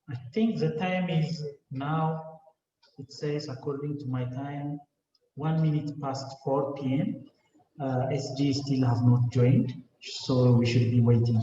I think the time is now, it says according to my time, 1 minute past 4 p.m. SG still have not joined, so we should be waiting.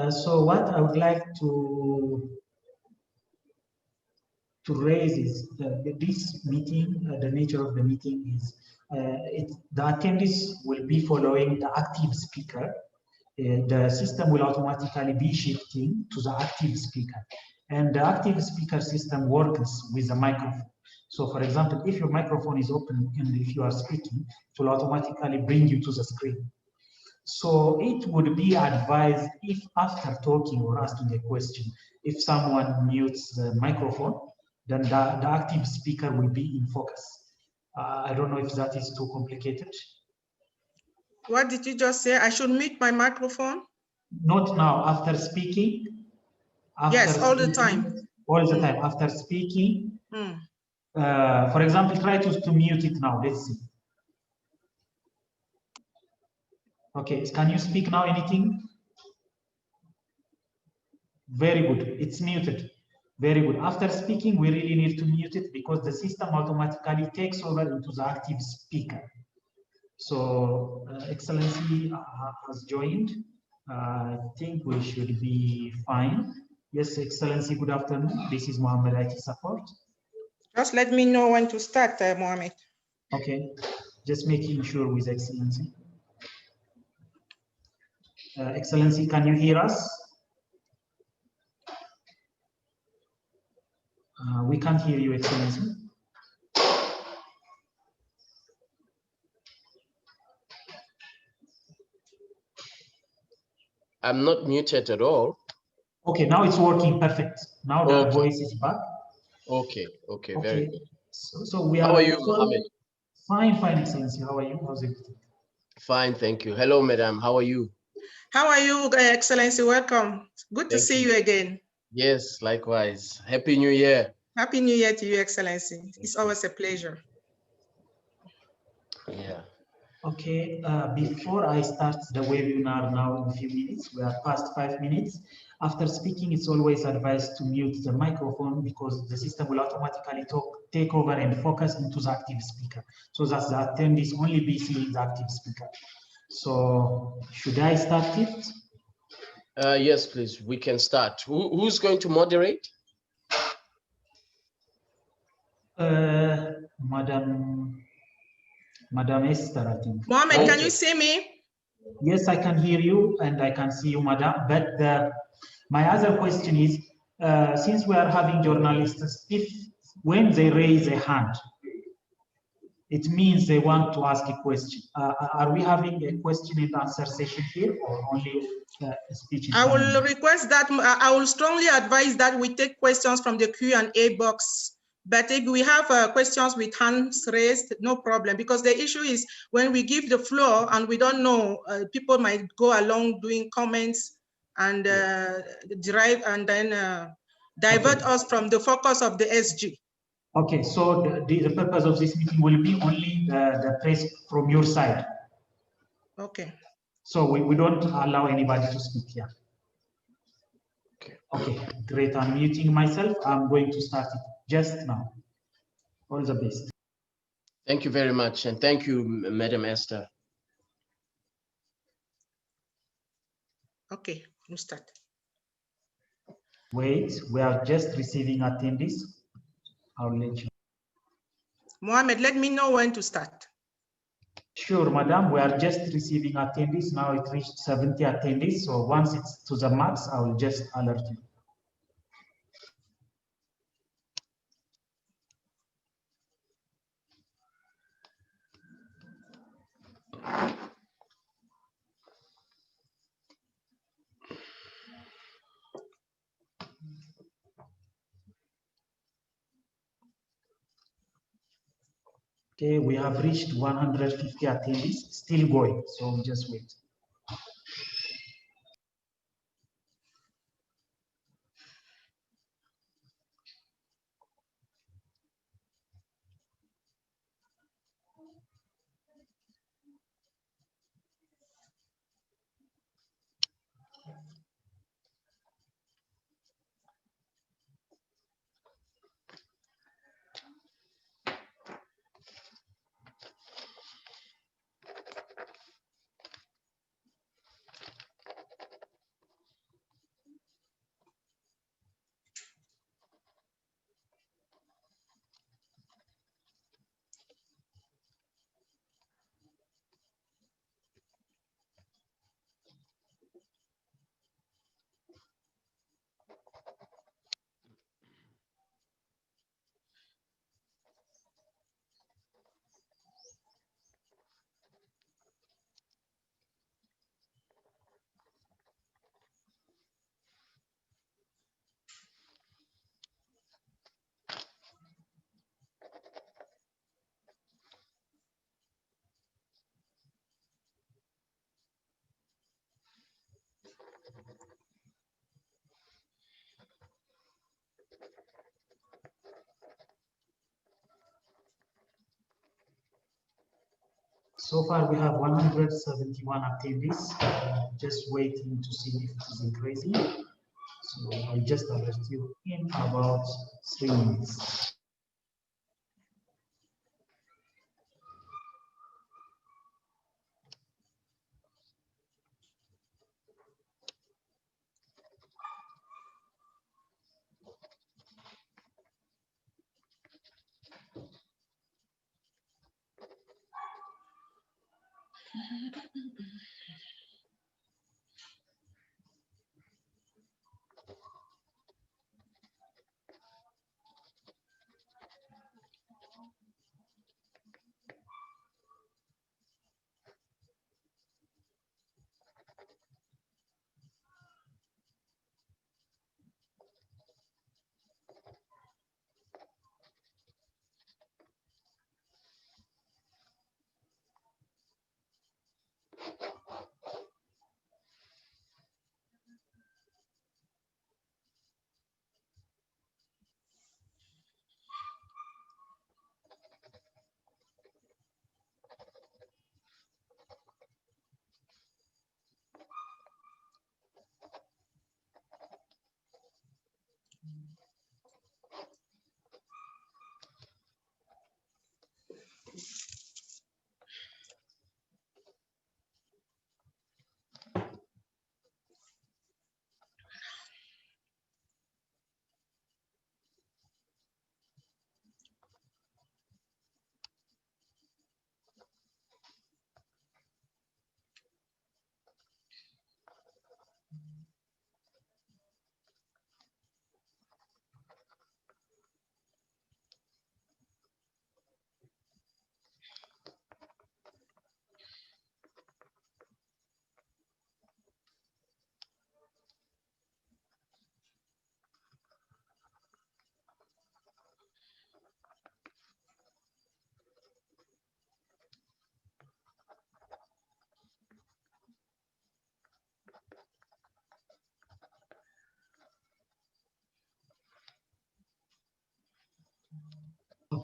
So what I would like to raise is this meeting, the nature of the meeting is the attendees will be following the active speaker. The system will automatically be shifting to the active speaker. And the active speaker system works with the microphone. So for example, if your microphone is open and if you are speaking, it will automatically bring you to the screen. So it would be advised if after talking or asking a question, if someone mutes the microphone, then the active speaker will be in focus. I don't know if that is too complicated. What did you just say? I should mute my microphone? Not now, after speaking. Yes, all the time. All the time, after speaking. For example, try to mute it now, let's see. Okay, can you speak now anything? Very good, it's muted. Very good. After speaking, we really need to mute it because the system automatically takes over into the active speaker. So, Excellency has joined. I think we should be fine. Yes, Excellency, good afternoon. This is Mohammed IT Support. Just let me know when to start, Mohammed. Okay, just making sure with Excellency. Excellency, can you hear us? We can't hear you, Excellency. I'm not muted at all. Okay, now it's working perfect. Now the voice is back. Okay, very good. So we are. How are you, Mohammed? Fine, Excellency. How are you? How's everything? Fine, thank you. Hello, Madam. How are you? How are you, Excellency? Welcome. Good to see you again. Yes, likewise. Happy New Year. Happy New Year to you, Excellency. It's always a pleasure. Yeah. Okay, before I start the webinar now in a few minutes, we are past 5 minutes. After speaking, it's always advised to mute the microphone because the system will automatically take over and focus into the active speaker. So that the attendees only be seeing the active speaker. So should I start it? Yes, please, we can start. Who's going to moderate? Madam Esther, I think. Mohammed, can you see me? Yes, I can hear you and I can see you, Madam. But my other question is, since we are having journalists, when they raise a hand, it means they want to ask a question. Are we having a question and answer session here or only speech? I will request that, I will strongly advise that we take questions from the Q&A box But if we have questions with hands raised, no problem, because the issue is when we give the floor and we don't know, people might go along doing comments and derive and then divert us from the focus of the SG. Okay, so the purpose of this meeting will be only the press from your side. Okay. So we don't allow anybody to speak here. Okay, great. I'm muting myself. I'm going to start it just now. All the best. Thank you very much. And thank you, Madam Esther. Okay, we'll start. Wait, we are just receiving attendees. I'll let you. Mohammed, let me know when to start. Sure, madam. We are just receiving attendees. Now it reached 70 attendees. So once it's to the max, I will just alert you. Okay, we have reached 150 attendees, still going, so just wait. So far, we have 171 attendees, just waiting to see if it is increasing. So I'll just alert you in about 3 minutes.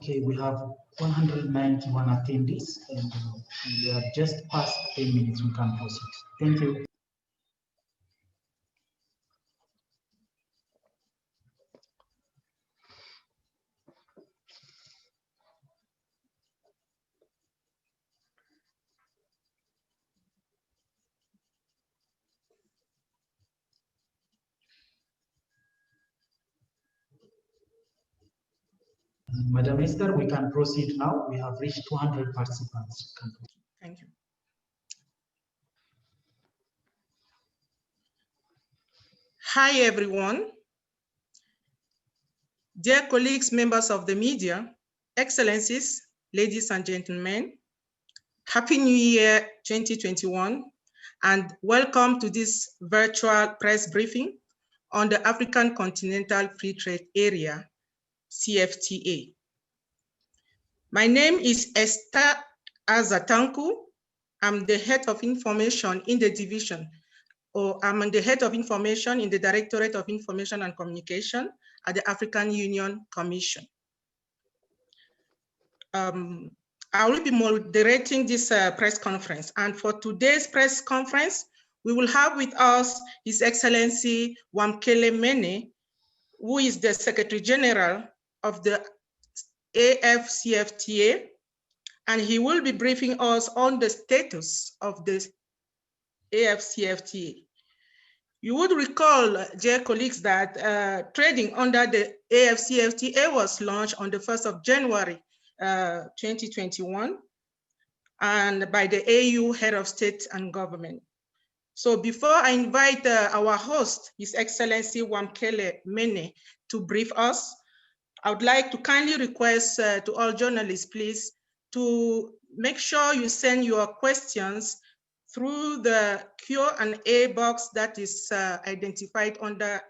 Okay, we have 191 attendees, and we have just passed 10 minutes. We can proceed. Thank you. Madam Esther, we can proceed now. We have reached 200 participants. Thank you. Hi, everyone. Dear colleagues, members of the media, excellencies, ladies and gentlemen, Happy New Year 2021, and welcome to this virtual press briefing on the African Continental Free Trade Area, CFTA. My name is Esther Azatanku. I'm the head of information in the division, or I'm the head of information in the Directorate of Information and Communication at the African Union Commission. I will be moderating this press conference. And for today's press conference, we will have with us His Excellency Wamkele Mene, who is the Secretary General of the AfCFTA, and he will be briefing us on the status of the AfCFTA. You would recall, dear colleagues, that trading under the AfCFTA was launched on the 1st of January 2021, and by the AU Head of State and Government. So before I invite our host, His Excellency Wamkele Mene, to brief us, I would like to kindly request to all journalists, please, to make sure you send your questions through the Q&A box that is identified under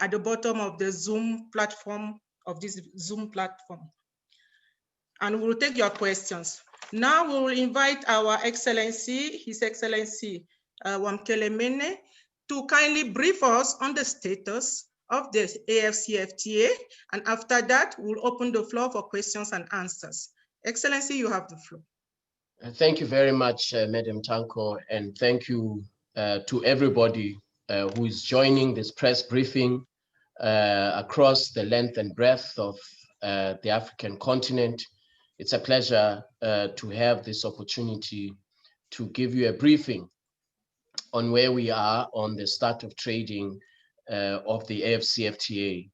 at the bottom of the Zoom platform, of this Zoom platform. And we will take your questions. Now we will invite our Excellency, His Excellency Wamkele Mene, to kindly brief us on the status of the AfCFTA, and after that, we'll open the floor for questions and answers. Excellency, you have the floor. Thank you very much, Madam Tanko, and thank you to everybody who is joining this press briefing across the length and breadth of the African continent. It's a pleasure to have this opportunity to give you a briefing on where we are on the start of trading of the AfCFTA.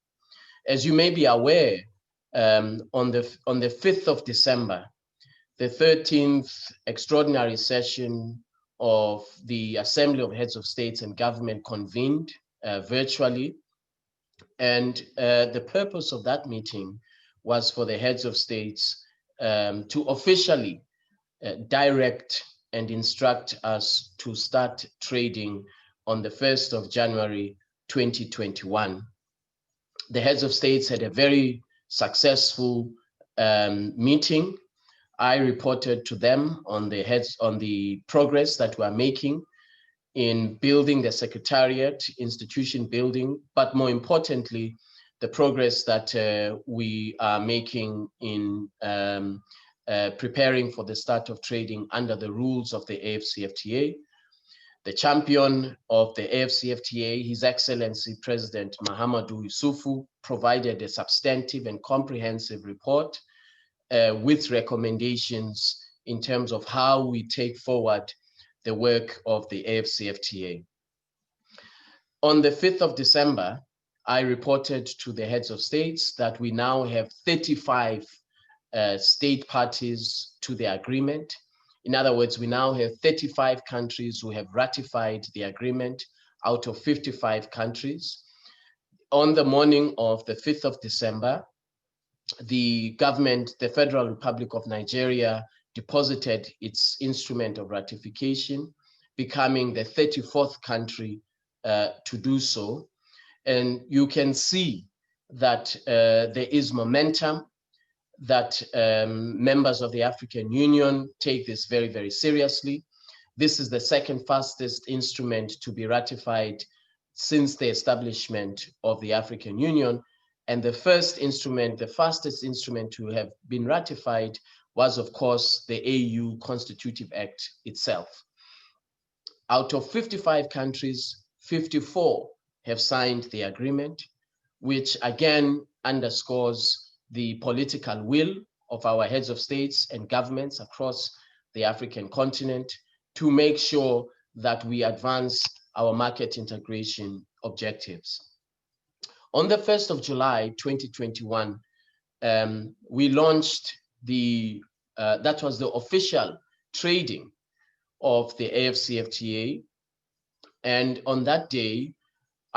As you may be aware, on the 5th of December, the 13th extraordinary session of the Assembly of Heads of States and Government convened virtually. And the purpose of that meeting was for the heads of states to officially direct and instruct us to start trading on the 1st of January 2021. The heads of states had a very successful meeting. I reported to them on the progress that we're making in building the secretariat, institution building, but more importantly, the progress that we are making in preparing for the start of trading under the rules of the AfCFTA. The champion of the AfCFTA, His Excellency President Mahamadou Issoufou, provided a substantive and comprehensive report with recommendations in terms of how we take forward the work of the AfCFTA. On the 5th of December, I reported to the heads of states that we now have 35 state parties to the agreement. In other words, we now have 35 countries who have ratified the agreement out of 55 countries. On the morning of the 5th of December, the government, the Federal Republic of Nigeria, deposited its instrument of ratification, becoming the 34th country to do so. And you can see that there is momentum, that members of the African Union take this very, very seriously. This is the second fastest instrument to be ratified since the establishment of the African Union. And the first instrument, the fastest instrument to have been ratified was, of course, the AU Constitutive Act itself. Out of 55 countries, 54 have signed the agreement, which again underscores the political will of our heads of states and governments across the African continent to make sure that we advance our market integration objectives. On the 1st of July, 2021, we launched that was the official trading of the AfCFTA. And on that day,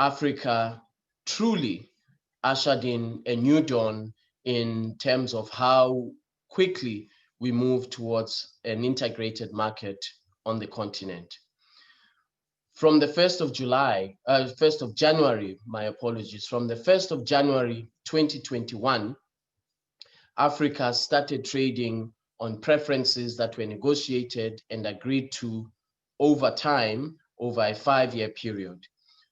Africa truly ushered in a new dawn in terms of how quickly we move towards an integrated market on the continent. From the 1st of January, my apologies, from the 1st of January 2021, Africa started trading on preferences that were negotiated and agreed to over time, over a 5-year period.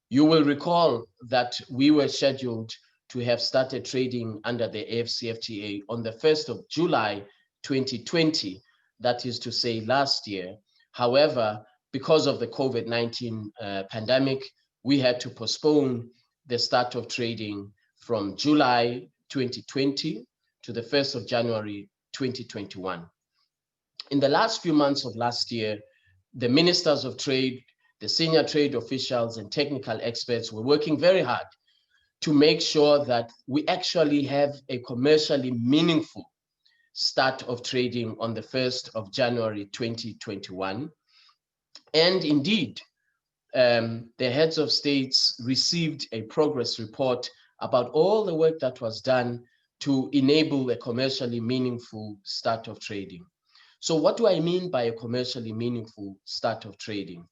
You will recall that we were scheduled to have started trading under the AfCFTA on the 1st of July 2020, that is to say last year. However, because of the COVID-19 pandemic, we had to postpone the start of trading from July 2020 to the 1st of January 2021. In the last few months of last year, the ministers of trade, the senior trade officials and technical experts were working very hard to make sure that we actually have a commercially meaningful start of trading on the 1st of January 2021. And indeed, the heads of states received a progress report about all the work that was done to enable a commercially meaningful start of trading. So what do I mean by a commercially meaningful start of trading?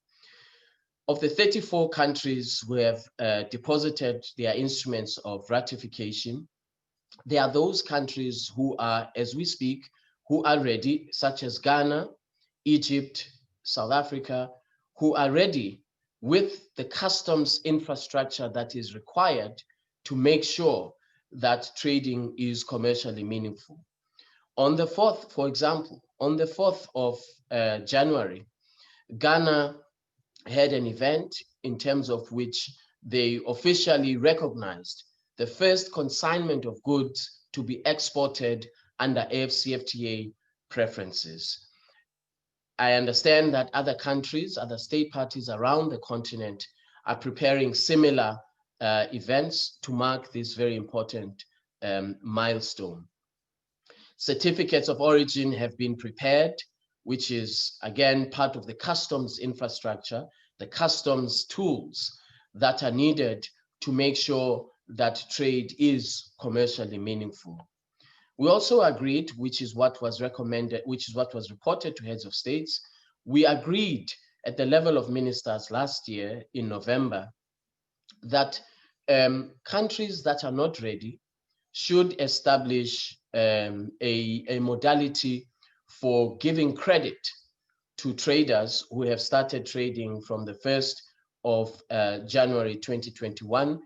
Of the 34 countries who have deposited their instruments of ratification, there are those countries who are, as we speak, who are ready, such as Ghana, Egypt, South Africa, who are ready with the customs infrastructure that is required to make sure that trading is commercially meaningful. On the 4th, for example, on the 4th of January, Ghana had an event in terms of which they officially recognized the first consignment of goods to be exported under AfCFTA preferences. I understand that other countries, other state parties around the continent are preparing similar events to mark this very important milestone. Certificates of origin have been prepared, which is again part of the customs infrastructure, the customs tools that are needed to make sure that trade is commercially meaningful. We also agreed, which is what was recommended, which is what was reported to heads of states, we agreed at the level of ministers last year in November that countries that are not ready should establish a modality for giving credit to traders who have started trading from the 1st of January 2021,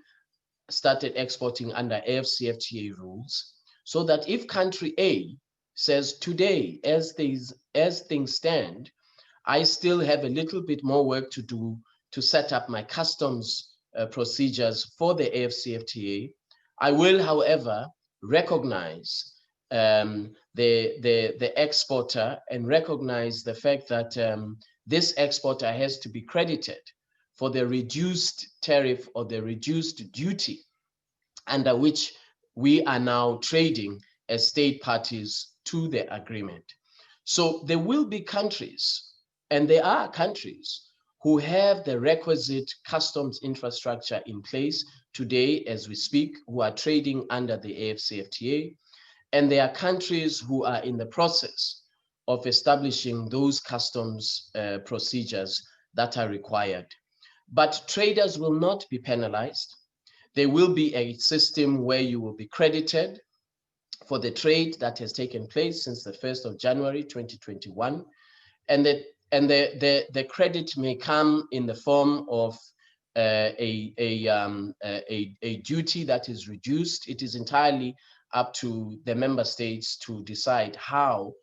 started exporting under AfCFTA rules, so that if country A says today, as things stand, I still have a little bit more work to do to set up my customs procedures for the AfCFTA, I will, however, recognize the exporter and recognize the fact that this exporter has to be credited for the reduced tariff or the reduced duty under which we are now trading as state parties to the agreement. So there will be countries, and there are countries, who have the requisite customs infrastructure in place today as we speak, who are trading under the AfCFTA. And there are countries who are in the process of establishing those customs procedures that are required. But traders will not be penalized. There will be a system where you will be credited for the trade that has taken place since the 1st of January 2021. And the credit may come in the form of a duty that is reduced. It is entirely up to the member states to decide how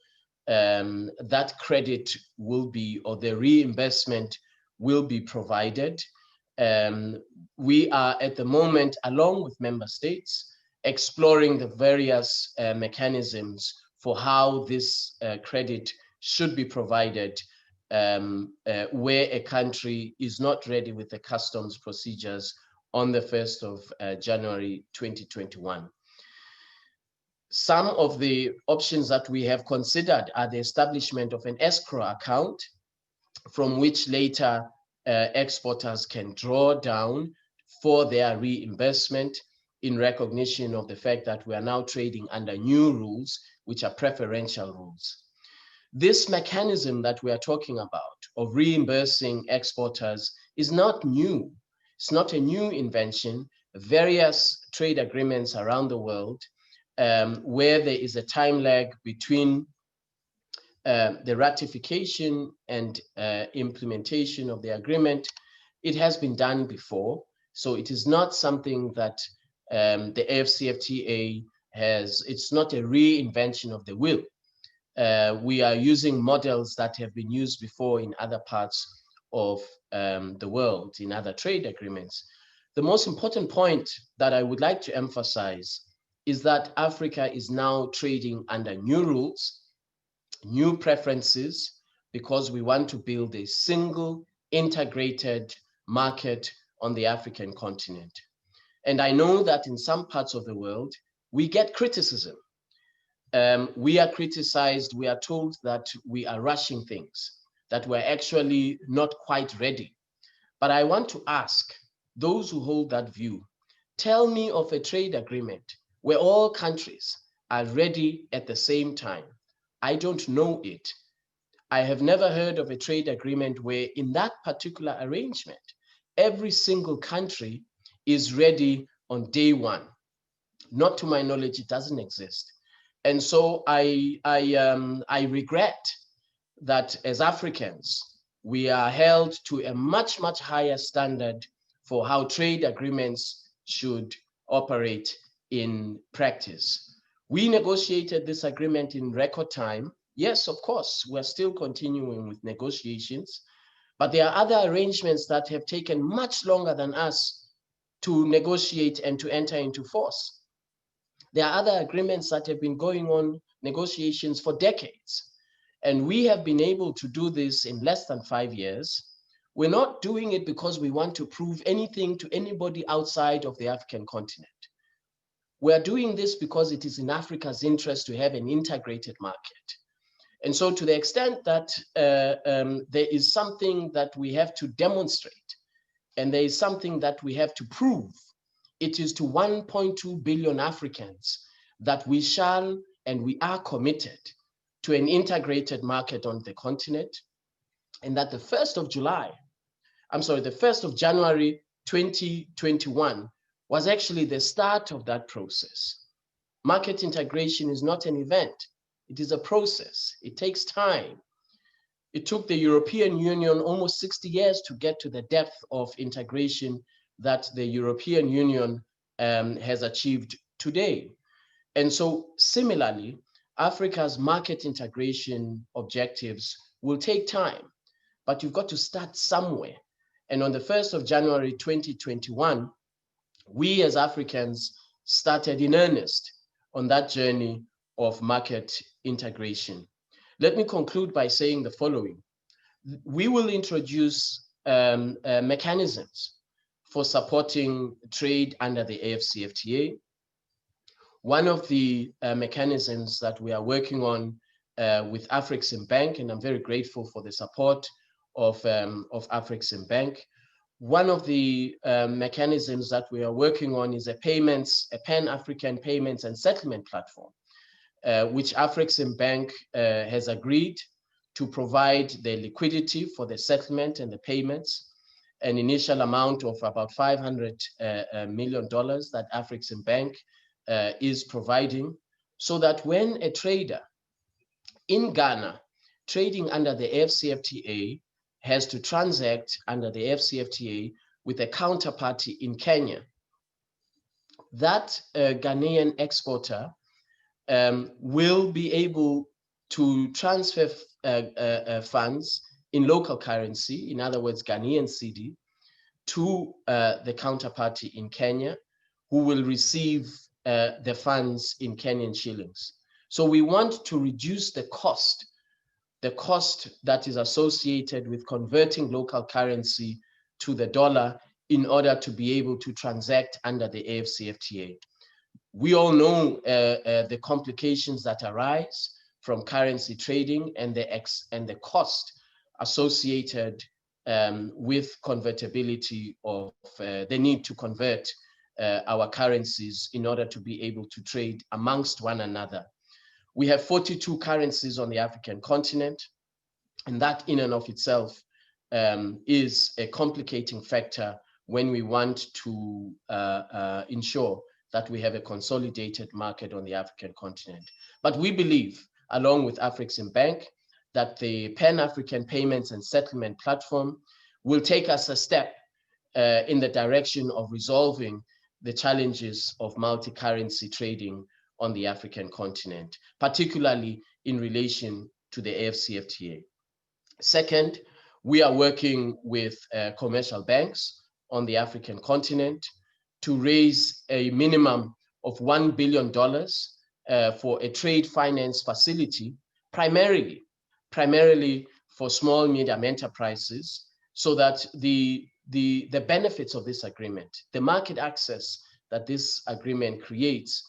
that credit will be, or the reimbursement will be provided. We are at the moment, along with member states, exploring the various mechanisms for how this credit should be provided where a country is not ready with the customs procedures on the 1st of January 2021. Some of the options that we have considered are the establishment of an escrow account from which later exporters can draw down for their reimbursement, in recognition of the fact that we are now trading under new rules, which are preferential rules. This mechanism that we are talking about of reimbursing exporters is not new. It's not a new invention. Various trade agreements around the world where there is a time lag between the ratification and implementation of the agreement, it has been done before. So it is not something that the AfCFTA has, it's not a reinvention of the wheel. We are using models that have been used before in other parts of the world, in other trade agreements. The most important point that I would like to emphasize is that Africa is now trading under new rules, new preferences, because we want to build a single integrated market on the African continent. And I know that in some parts of the world, we get criticism. We are criticized, we are told that we are rushing things, that we're actually not quite ready. But I want to ask those who hold that view, tell me of a trade agreement where all countries are ready at the same time. I don't know it. I have never heard of a trade agreement where in that particular arrangement, every single country is ready on day one. Not to my knowledge, it doesn't exist. And so I regret that as Africans, we are held to a much, much higher standard for how trade agreements should operate in practice. We negotiated this agreement in record time. Yes, of course, we're still continuing with negotiations, but there are other arrangements that have taken much longer than us to negotiate and to enter into force. There are other agreements that have been going on, negotiations for decades, and we have been able to do this in less than 5 years. We're not doing it because we want to prove anything to anybody outside of the African continent. We are doing this because it is in Africa's interest to have an integrated market. And so to the extent that there is something that we have to demonstrate, and there is something that we have to prove, it is to 1.2 billion Africans that we shall and we are committed to an integrated market on the continent, and that the 1st of January 2021 was actually the start of that process. Market integration is not an event, it is a process. It takes time. It took the European Union almost 60 years to get to the depth of integration that the European Union has achieved today. And so similarly, Africa's market integration objectives will take time, but you've got to start somewhere. And on the 1st of January 2021, we as Africans started in earnest on that journey of market integration. Let me conclude by saying the following. We will introduce mechanisms for supporting trade under the AfCFTA. One of the mechanisms that we are working on with Afreximbank, and I'm very grateful for the support of Afreximbank. One of the mechanisms that we are working on is a Pan-African payments and settlement platform, which Afreximbank has agreed to provide the liquidity for the settlement and the payments, an initial amount of about $500 million that Afreximbank is providing, so that when a trader in Ghana trading under the AfCFTA has to transact under the AfCFTA with a counterparty in Kenya, that Ghanaian exporter will be able to transfer funds in local currency, in other words, Ghanaian cedi, to the counterparty in Kenya, who will receive the funds in Kenyan shillings. So we want to reduce the cost that is associated with converting local currency to the dollar in order to be able to transact under the AfCFTA. We all know the complications that arise from currency trading and the cost associated with convertibility of the need to convert our currencies in order to be able to trade amongst one another. We have 42 currencies on the African continent, and that in and of itself is a complicating factor when we want to ensure that we have a consolidated market on the African continent. But we believe, along with AfricXimbank, that the Pan-African Payments and Settlement Platform will take us a step in the direction of resolving the challenges of multi-currency trading on the African continent, particularly in relation to the AfCFTA. Second, we are working with commercial banks on the African continent to raise a minimum of $1 billion for a trade finance facility, primarily for small, medium enterprises, so that the benefits of this agreement, the market access that this agreement creates,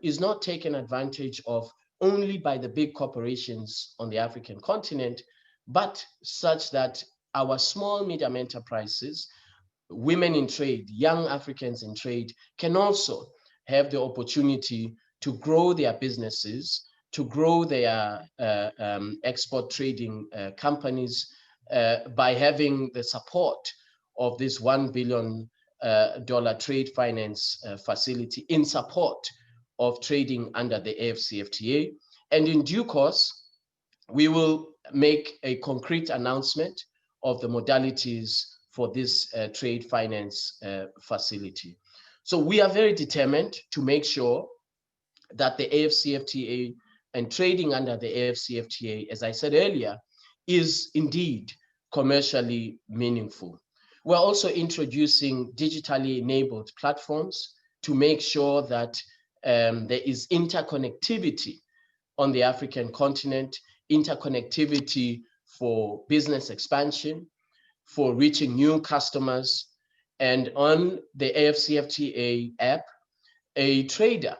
is not taken advantage of only by the big corporations on the African continent, but such that our small, medium enterprises, women in trade, young Africans in trade, can also have the opportunity to grow their businesses, to grow their export trading companies by having the support of this $1 billion trade finance facility in support of trading under the AfCFTA. And in due course, we will make a concrete announcement of the modalities for this trade finance facility. So we are very determined to make sure that the AfCFTA and trading under the AfCFTA, as I said earlier, is indeed commercially meaningful. We're also introducing digitally enabled platforms to make sure that there is interconnectivity on the African continent, interconnectivity for business expansion, for reaching new customers. And on the AfCFTA app, a trader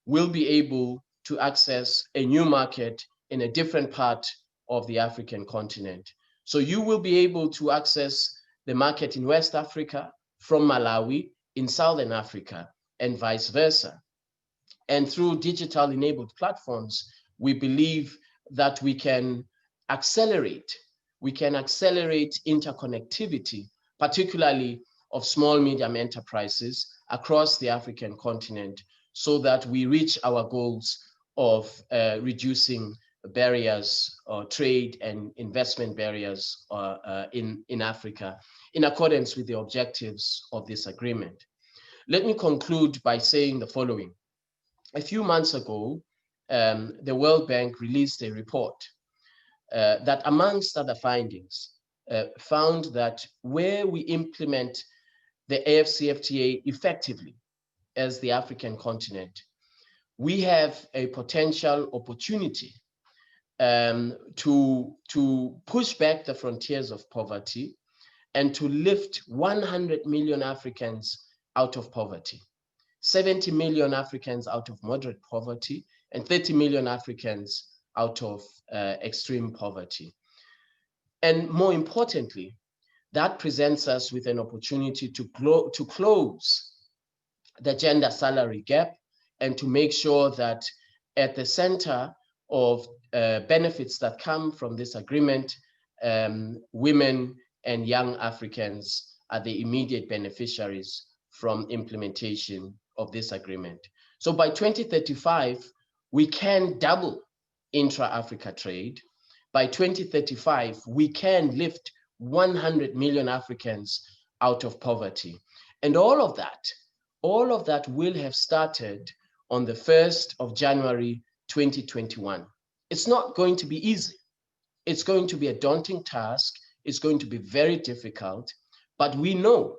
will be able to access a new market in a different part of the African continent. So you will be able to access the market in West Africa from Malawi in Southern Africa and vice versa. And through digital enabled platforms, we believe that we can accelerate interconnectivity, particularly of small, medium enterprises across the African continent, so that we reach our goals of reducing barriers or trade and investment barriers in Africa, in accordance with the objectives of this agreement. Let me conclude by saying the following. A few months ago, the World Bank released a report that, amongst other findings, found that where we implement the AfCFTA effectively as the African continent, we have a potential opportunity to push back the frontiers of poverty and to lift 100 million Africans out of poverty, 70 million Africans out of moderate poverty, and 30 million Africans out of extreme poverty. And more importantly, that presents us with an opportunity to close the gender salary gap and to make sure that at the center of benefits that come from this agreement, women and young Africans are the immediate beneficiaries from implementation of this agreement. So by 2035, we can double intra-Africa trade. By 2035, we can lift 100 million Africans out of poverty. And all of that will have started on the 1st of January 2021. It's not going to be easy. It's going to be a daunting task. It's going to be very difficult, but we know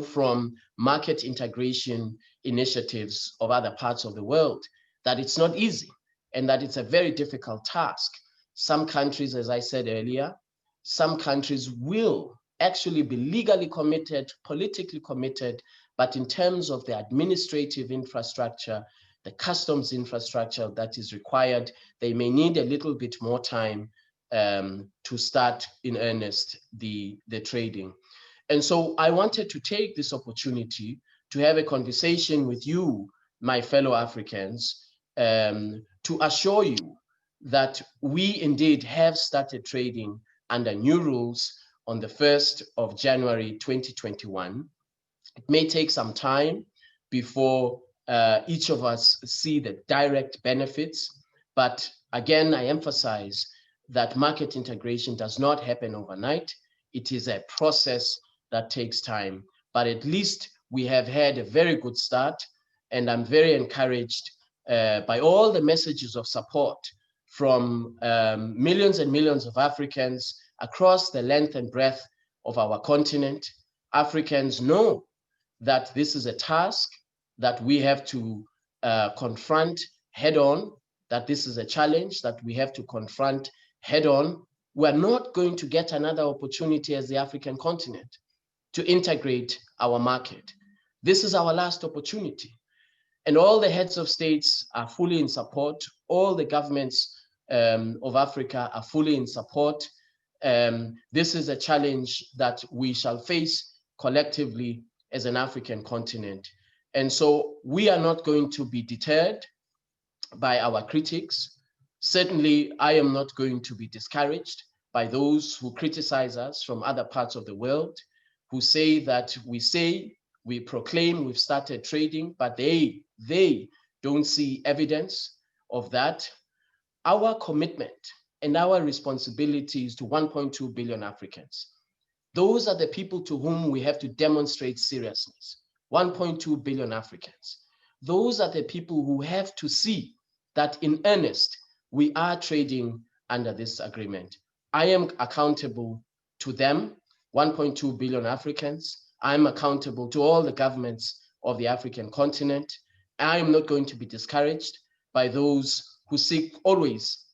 from market integration initiatives of other parts of the world that it's not easy and that it's a very difficult task. Some countries, as I said earlier, some countries will actually be legally committed, politically committed, but in terms of the administrative infrastructure, the customs infrastructure that is required, they may need a little bit more time to start in earnest the trading. And so I wanted to take this opportunity to have a conversation with you, my fellow Africans, to assure you that we indeed have started trading under new rules on the 1st of January 2021. It may take some time before each of us see the direct benefits, but again, I emphasize that market integration does not happen overnight. It is a process that takes time, but at least we have had a very good start, and I'm very encouraged by all the messages of support from millions and millions of Africans across the length and breadth of our continent. Africans know that this is a task that we have to confront head on, that this is a challenge that we have to confront head on. We're not going to get another opportunity as the African continent to integrate our market. This is our last opportunity. And all the heads of states are fully in support. All the governments of Africa are fully in support. This is a challenge that we shall face collectively as an African continent. And so we are not going to be deterred by our critics. Certainly, I am not going to be discouraged by those who criticize us from other parts of the world, who say that we proclaim we've started trading, but they don't see evidence of that. Our commitment and our responsibility is to 1.2 billion Africans. Those are the people to whom we have to demonstrate seriousness. 1.2 billion Africans. Those are the people who have to see that in earnest, we are trading under this agreement. I am accountable to them, 1.2 billion Africans. I'm accountable to all the governments of the African continent. I am not going to be discouraged by those who seek always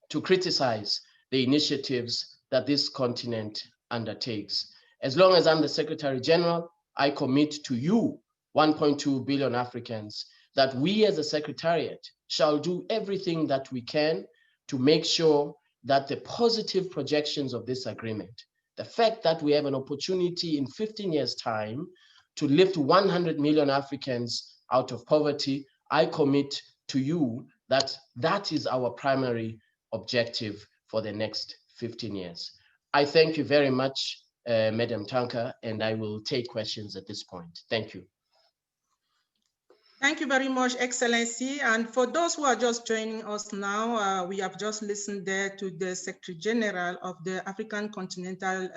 to criticize the initiatives that this continent undertakes. As long as I'm the Secretary General, I commit to you, 1.2 billion Africans, that we as a Secretariat shall do everything that we can to make sure that the positive projections of this agreement, the fact that we have an opportunity in 15 years' time to lift 100 million Africans out of poverty, I commit to you that that is our primary objective for the next 15 years. I thank you very much, Madam Tanka, and I will take questions at this point. Thank you. Thank you very much, Excellency. And for those who are just joining us now, we have just listened there to the Secretary General of the African Continental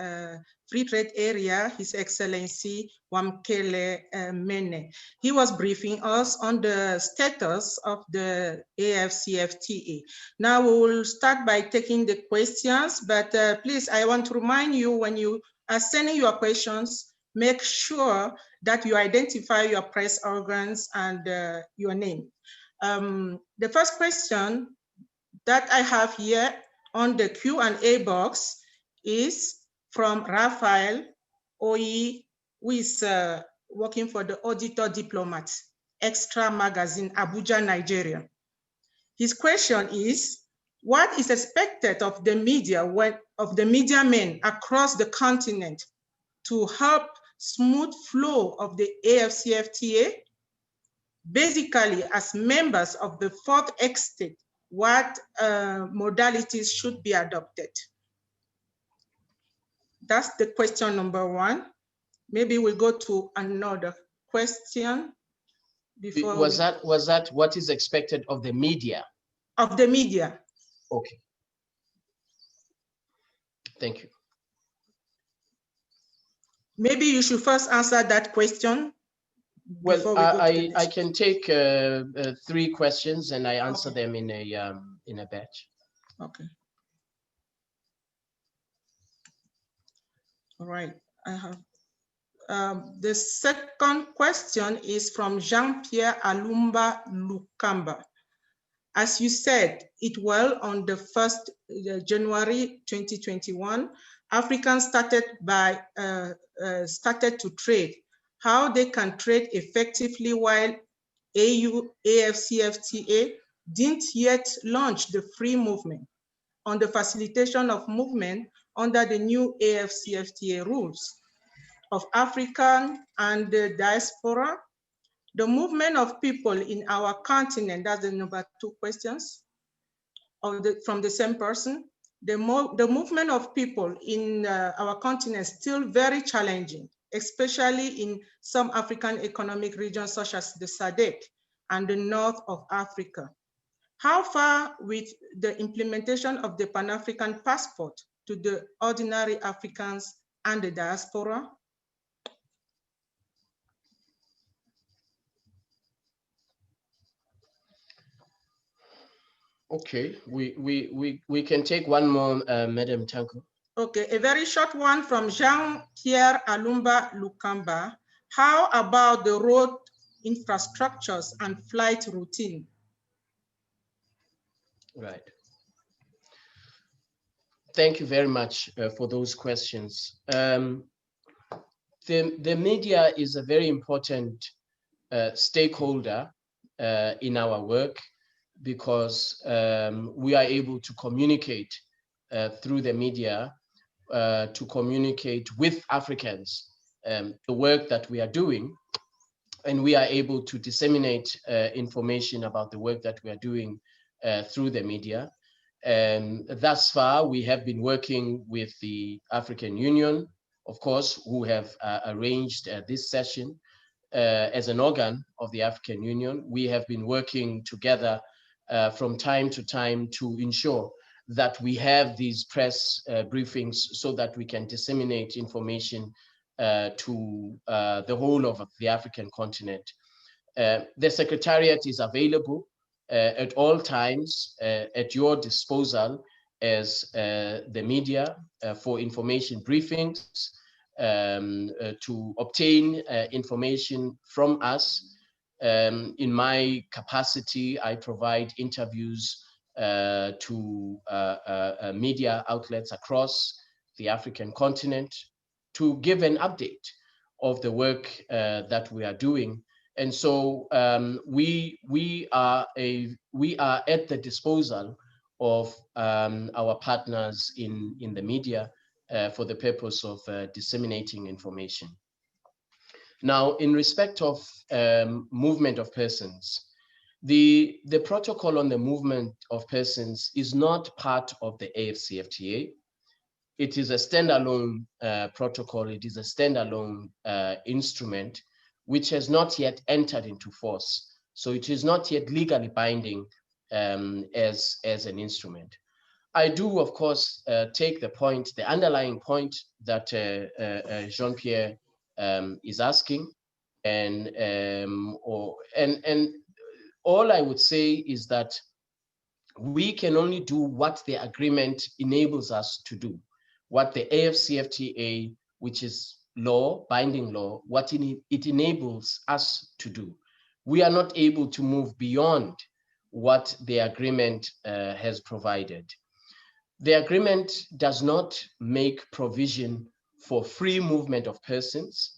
Free Trade Area, His Excellency Wamkele Mene. He was briefing us on the status of the AfCFTA. Now we will start by taking the questions, but please, I want to remind you, when you are sending your questions, make sure that you identify your press organs and your name. The first question that I have here on the Q&A box is from Raphael Oyi, who is working for the Auditor Diplomat, Extra Magazine, Abuja, Nigeria. His question is, what is expected of the media men across the continent to help smooth flow of the AfCFTA? Basically, as members of the fourth estate, what modalities should be adopted? That's the question number one. Maybe we'll go to another question before. Was that what is expected of the media? Of the media. Okay. Thank you. Maybe you should first answer that question. Well, I can take 3 questions and I answer them in a batch. Okay. All right. I have the second question is from Jean-Pierre Alumba Lukamba. As you said it well, on the 1st January 2021, Africans started to trade. How they can trade effectively while AfCFTA didn't yet launch the free movement on the facilitation of movement under the new AfCFTA rules of African and the diaspora, the movement of people in our continent, that's the number 2 questions from the same person. The movement of people in our continent is still very challenging, especially in some African economic regions such as the SADC and the north of Africa. How far with the implementation of the Pan-African passport to the ordinary Africans and the diaspora? Okay, we can take one more, Madam Tanko. Okay, a very short one from Jean-Pierre Alumba Lukamba. How about the road infrastructures and flight routine? Right. Thank you very much for those questions. The media is a very important stakeholder in our work, because we are able to communicate through the media to communicate with Africans the work that we are doing, and we are able to disseminate information about the work that we are doing through the media. Thus far, we have been working with the African Union, of course, who have arranged this session as an organ of the African Union. We have been working together from time to time to ensure that we have these press briefings so that we can disseminate information to the whole of the African continent. The Secretariat is available at all times at your disposal as the media for information briefings, to obtain information from us. In my capacity, I provide interviews to media outlets across the African continent to give an update of the work that we are doing. And so we are at the disposal of our partners in the media for the purpose of disseminating information. Now, in respect of movement of persons, the protocol on the movement of persons is not part of the AfCFTA. It is a standalone protocol. It is a standalone instrument which has not yet entered into force. So it is not yet legally binding as an instrument. I do, of course, take the point, the underlying point that Jean-Pierre is asking, and all I would say is that we can only do what the agreement enables us to do, what the AfCFTA, which is law, binding law, what it enables us to do. We are not able to move beyond what the agreement has provided. The agreement does not make provision for free movement of persons.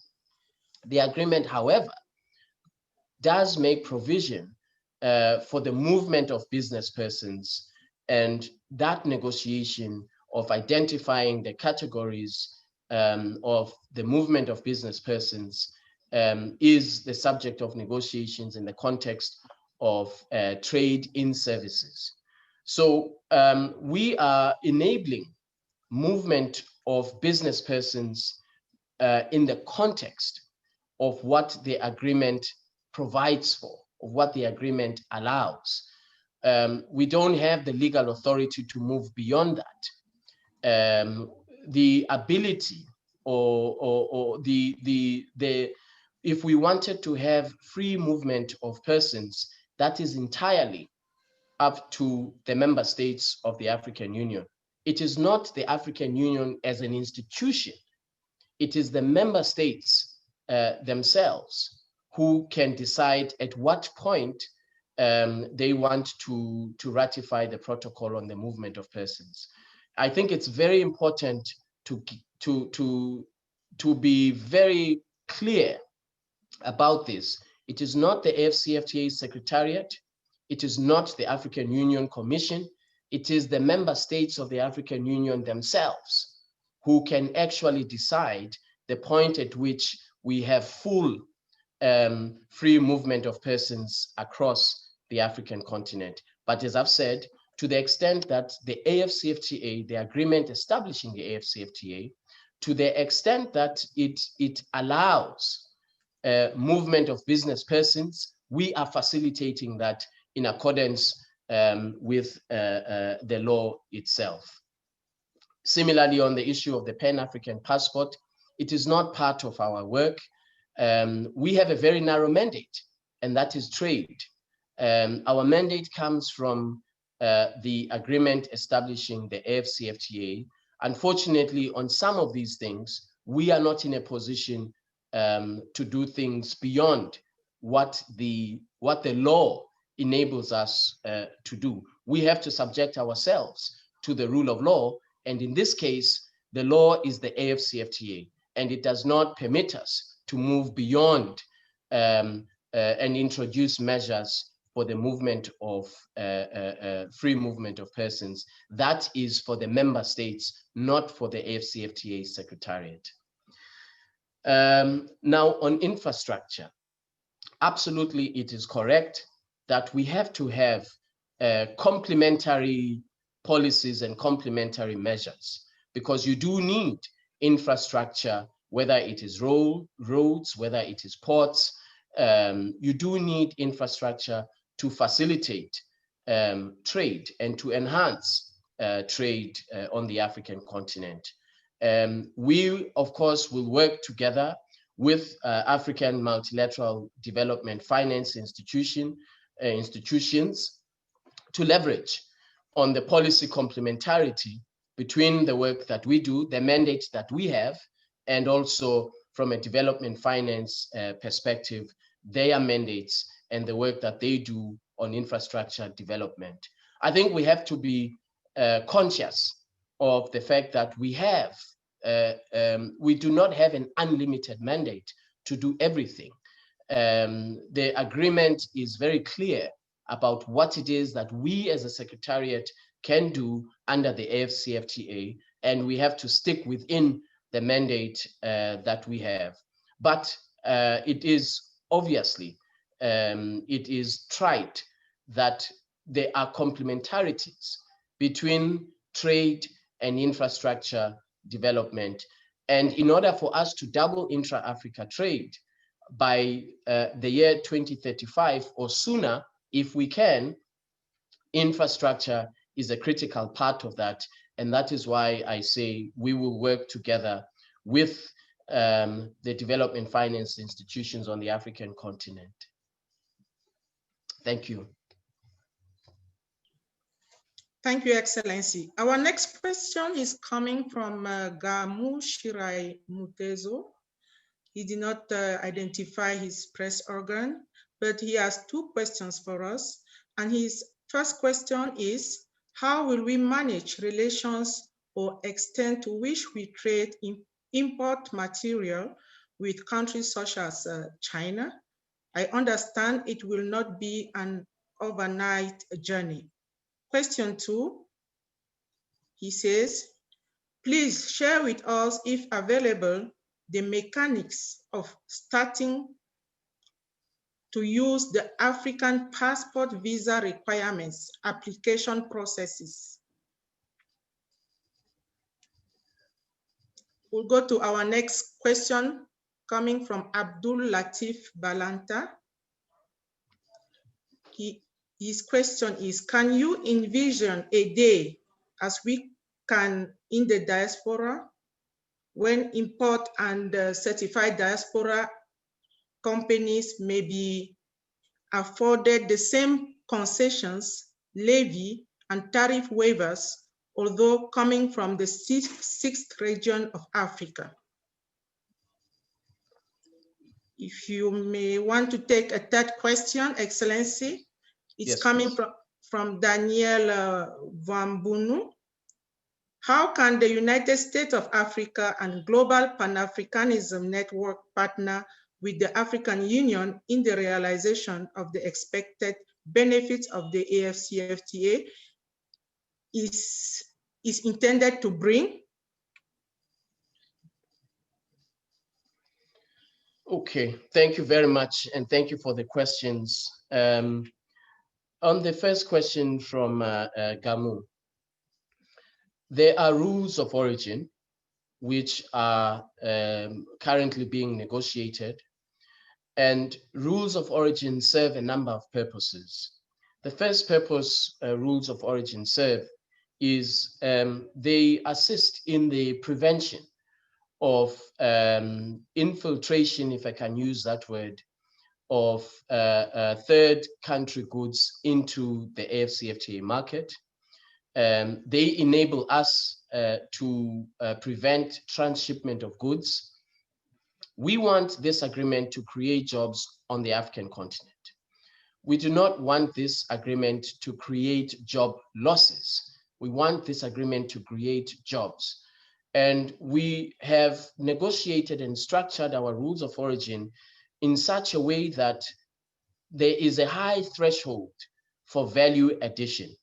The agreement, however, does make provision for the movement of business persons, and that negotiation of identifying the categories of the movement of business persons is the subject of negotiations in the context of trade in services. So we are enabling movement of business persons in the context of what the agreement provides for, of what the agreement allows. We don't have the legal authority to move beyond that. The ability if we wanted to have free movement of persons, that is entirely up to the member states of the African Union. It is not the African Union as an institution. It is the member states themselves who can decide at what point they want to ratify the protocol on the movement of persons. I think it's very important to be very clear about this. It is not the AfCFTA Secretariat. It is not the African Union Commission. It is the member states of the African Union themselves who can actually decide the point at which we have full free movement of persons across the African continent. But as I've said, to the extent that the AfCFTA, the agreement establishing the AfCFTA, to the extent that it allows movement of business persons, we are facilitating that in accordance with the law itself. Similarly, on the issue of the Pan-African passport, it is not part of our work. We have a very narrow mandate, and that is trade. Our mandate comes from the agreement establishing the AfCFTA. Unfortunately, on some of these things, we are not in a position to do things beyond what the law enables us to do. We have to subject ourselves to the rule of law, and in this case, the law is the AfCFTA, and it does not permit us to move beyond and introduce measures for the movement of free movement of persons. That is for the member states, not for the AfCFTA Secretariat. Now on infrastructure, absolutely it is correct that we have to have complementary policies and complementary measures, because you do need infrastructure, whether it is roads, whether it is ports. You do need infrastructure to facilitate trade and to enhance trade on the African continent. We, of course, will work together with African multilateral development finance institutions to leverage on the policy complementarity between the work that we do, the mandate that we have, and also from a development finance perspective, their mandates and the work that they do on infrastructure development. I think we have to be conscious of the fact that we do not have an unlimited mandate to do everything. The agreement is very clear about what it is that we as a secretariat can do under the AfCFTA, and we have to stick within the mandate that we have. But it is obviously, it is trite that there are complementarities between trade and infrastructure development. And in order for us to double intra-Africa trade by the year 2035 or sooner, if we can, infrastructure is a critical part of that. And that is why I say we will work together with the development finance institutions on the African continent. Thank you. Thank you, Excellency. Our next question is coming from Gamu Shirai Mutezo. He did not identify his press organ, but he has two questions for us. And his first question is, how will we manage relations or extent to which we trade import material with countries such as China? I understand it will not be an overnight journey. Question 2, he says, please share with us, if available, the mechanics of starting to use the African passport visa requirements application processes. We'll go to our next question coming from Abdul Latif Balanta. His question is, can you envision a day as we can in the diaspora when import and certified diaspora companies may be afforded the same concessions, levy, and tariff waivers, although coming from the sixth region of Africa. If you may want to take a third question, Excellency, it's Yes, coming please. from Daniel Vambunu. How can the United States of Africa and Global Pan-Africanism Network partner with the African Union in the realization of the expected benefits of the AfCFTA is intended to bring? Okay, thank you very much, and thank you for the questions. On the first question from Gamu, there are rules of origin which are currently being negotiated, and rules of origin serve a number of purposes. The first purpose rules of origin serve is they assist in the prevention of infiltration, if I can use that word, of third country goods into the AfCFTA market. They enable us to prevent transshipment of goods. We want this agreement to create jobs on the African continent. We do not want this agreement to create job losses. We want this agreement to create jobs. And we have negotiated and structured our rules of origin in such a way that there is a high threshold for value addition,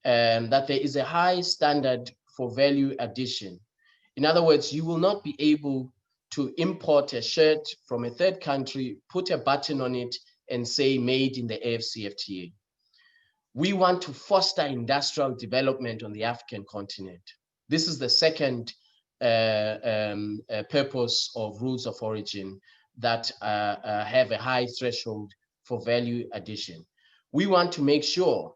that there is a high standard for value addition. In other words, you will not be able to import a shirt from a third country, put a button on it, and say made in the AfCFTA. We want to foster industrial development on the African continent. This is the second purpose of rules of origin that have a high threshold for value addition. We want to make sure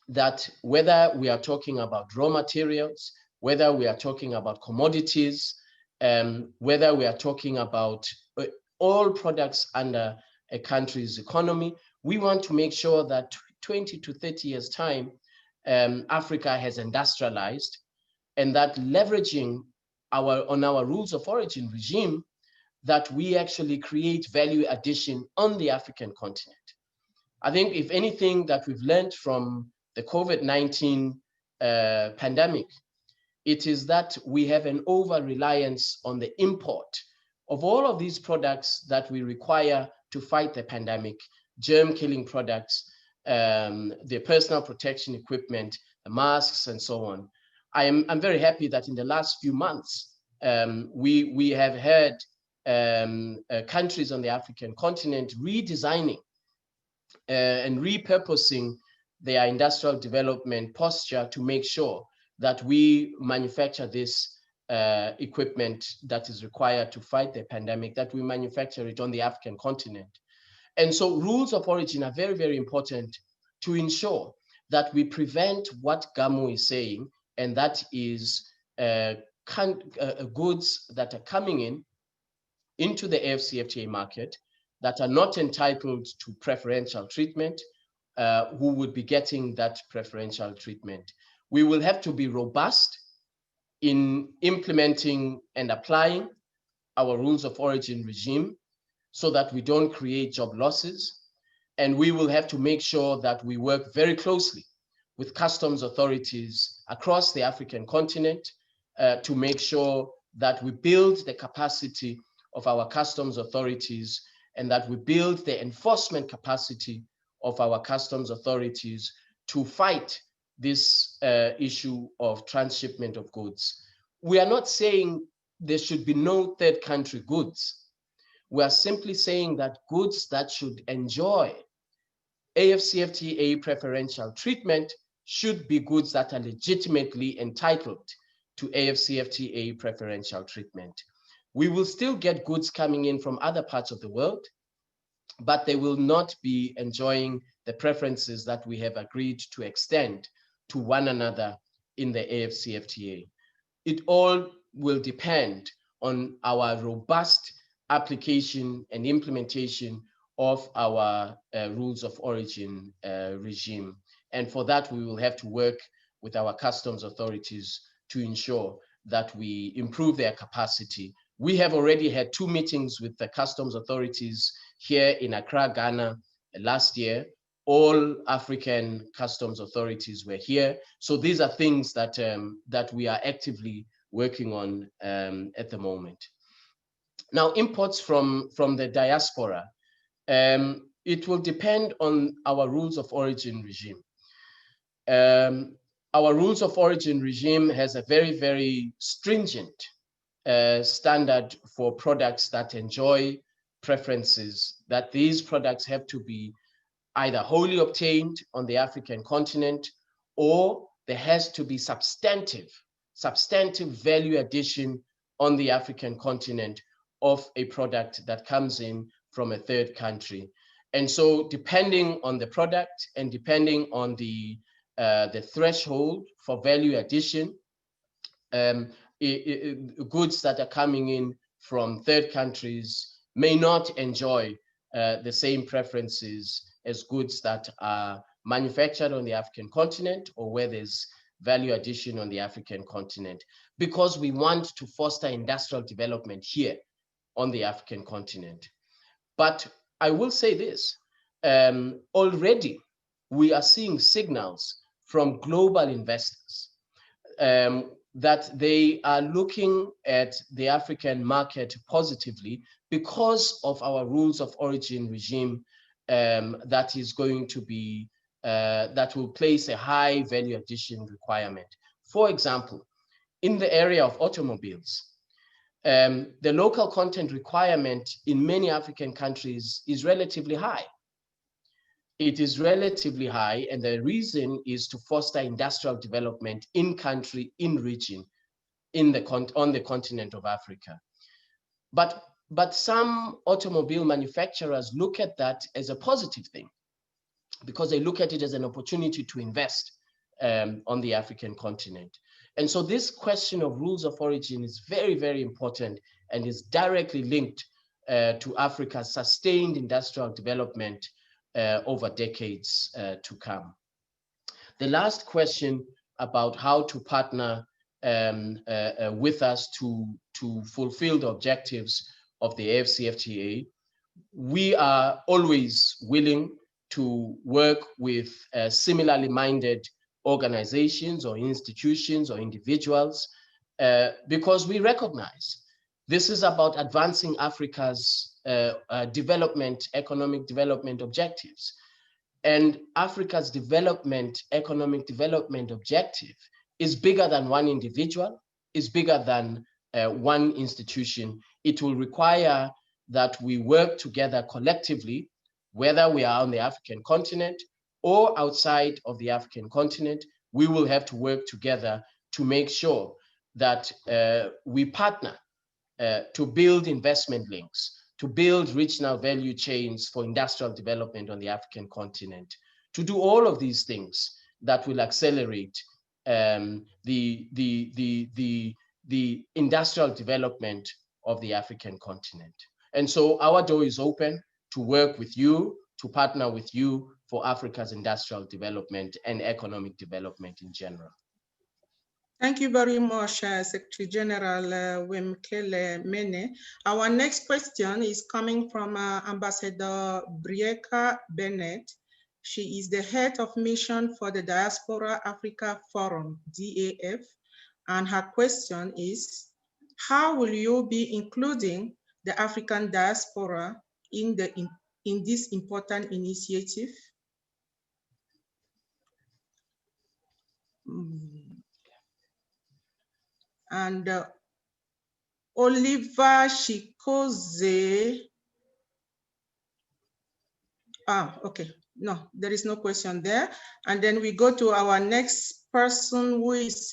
that whether we are talking about raw materials, whether we are talking about commodities, whether we are talking about all products under a country's economy, we want to make sure that 20 to 30 years time, Africa has industrialized, and that leveraging on our rules of origin regime, that we actually create value addition on the African continent. I think if anything that we've learned from the COVID-19 pandemic, it is that we have an over-reliance on the import of all of these products that we require to fight the pandemic, germ-killing products, the personal protection equipment, the masks, and so on. I'm very happy that in the last few months, we have had countries on the African continent redesigning and repurposing their industrial development posture to make sure that we manufacture this equipment that is required to fight the pandemic, that we manufacture it on the African continent. And so rules of origin are very, very important to ensure that we prevent what Gamu is saying, and that is goods that are coming into the AfCFTA market that are not entitled to preferential treatment, who would be getting that preferential treatment. We will have to be robust in implementing and applying our rules of origin regime so that we don't create job losses. And we will have to make sure that we work very closely with customs authorities across the African continent to make sure that we build the capacity of our customs authorities and that we build the enforcement capacity of our customs authorities to fight this issue of transshipment of goods. We are not saying there should be no third country goods. We are simply saying that goods that should enjoy AfCFTA preferential treatment should be goods that are legitimately entitled to AfCFTA preferential treatment. We will still get goods coming in from other parts of the world, but they will not be enjoying the preferences that we have agreed to extend to one another in the AfCFTA. It all will depend on our robust application and implementation of our rules of origin regime. And for that, we will have to work with our customs authorities to ensure that we improve their capacity. We have already had 2 meetings with the customs authorities here in Accra, Ghana last year. All African customs authorities were here. So these are things that, that we are actively working on at the moment. Now, imports from the diaspora, it will depend on our rules of origin regime. Our rules of origin regime has a very, very stringent standard for products that enjoy preferences, that these products have to be either wholly obtained on the African continent, or there has to be substantive value addition on the African continent of a product that comes in from a third country. And so depending on the product and depending on the threshold for value addition, goods that are coming in from third countries may not enjoy the same preferences as goods that are manufactured on the African continent or where there's value addition on the African continent, because we want to foster industrial development here on the African continent. But I will say this, already we are seeing signals from global investors that they are looking at the African market positively because of our rules of origin regime that is going to be, that will place a high value addition requirement. For example, in the area of automobiles, the local content requirement in many African countries is relatively high. It is relatively high, and the reason is to foster industrial development in country, in region, on the continent of Africa. But some automobile manufacturers look at that as a positive thing, because they look at it as an opportunity to invest on the African continent. And so this question of rules of origin is very, very important and is directly linked to Africa's sustained industrial development over decades to come. The last question about how to partner with us to fulfill the objectives of the AfCFTA, we are always willing to work with similarly minded organizations or institutions or individuals because we recognize this is about advancing Africa's development, economic development objectives. And Africa's economic development objective is bigger than one individual, is bigger than one institution. It will require that we work together collectively, whether we are on the African continent or outside of the African continent. We will have to work together to make sure that we partner to build investment links, to build regional value chains for industrial development on the African continent, to do all of these things that will accelerate the industrial development of the African continent. And so our door is open to work with you, to partner with you for Africa's industrial development and economic development in general. Thank you very much, Secretary General Wemkele Mene. Our next question is coming from Ambassador Brieka Bennett. She is the head of mission for the Diaspora Africa Forum, DAF, and her question is, how will you be including the African diaspora in this important initiative? And Oliver Shikoze, okay, no, there is no question there. And then we go to our next person, who is